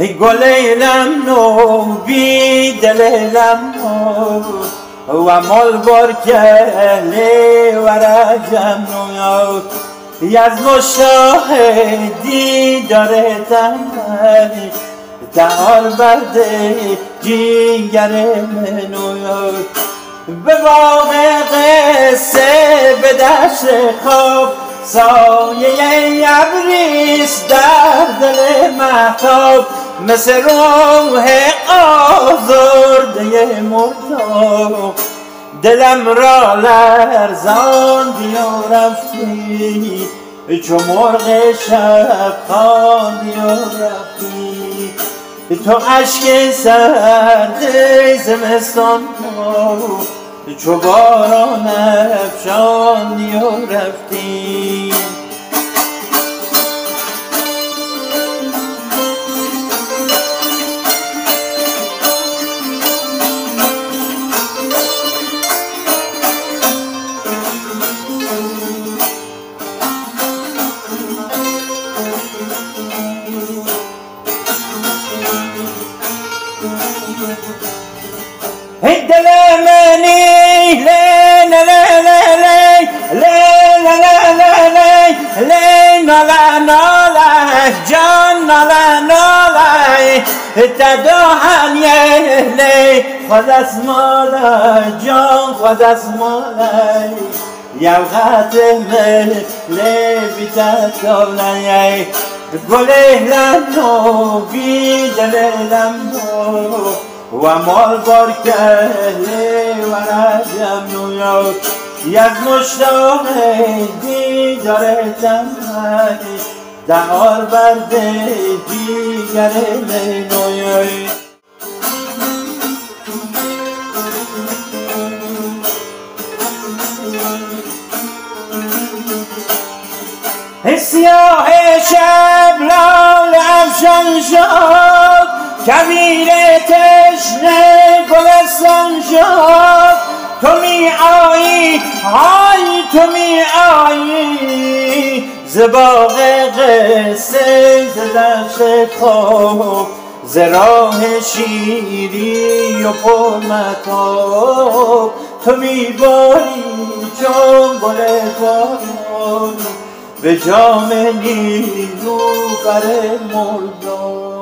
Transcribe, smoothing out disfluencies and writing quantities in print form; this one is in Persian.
گل نو بی دل و مال بار کلی و رجم نو از مشاهدی داره تنهی تعال برده جیگر منو به باغ قصه به دشت خواب سایه ابریست در دل مهتاب مثل روح آزرده مرداب دلم را لرزاندی و رفتی چو مرغ شب خواندی و رفتی تو اشک سرد زمستان چو باران افشاندی و رفتی دل منی لی لا لا لا لی لا لا لا لی نالا نالا جان نالا نالا تدوهن یه لی خود از مالا جان خود از مالا یوغت لی بیتت دولن گل لنو بی دل لنو و مال بار کلی و رجم نویاد یک مشاهدی داره تنهی دهار برده دیگر منویاد سیاه شب لال افشان شد کویر تشنه گلستان شد تو می آیی های تو می آیی ز باغ قصه ز دشت خواب ز راه شیری و پرمطاب تو می باری چون گل باران به جام نیلوفر مردان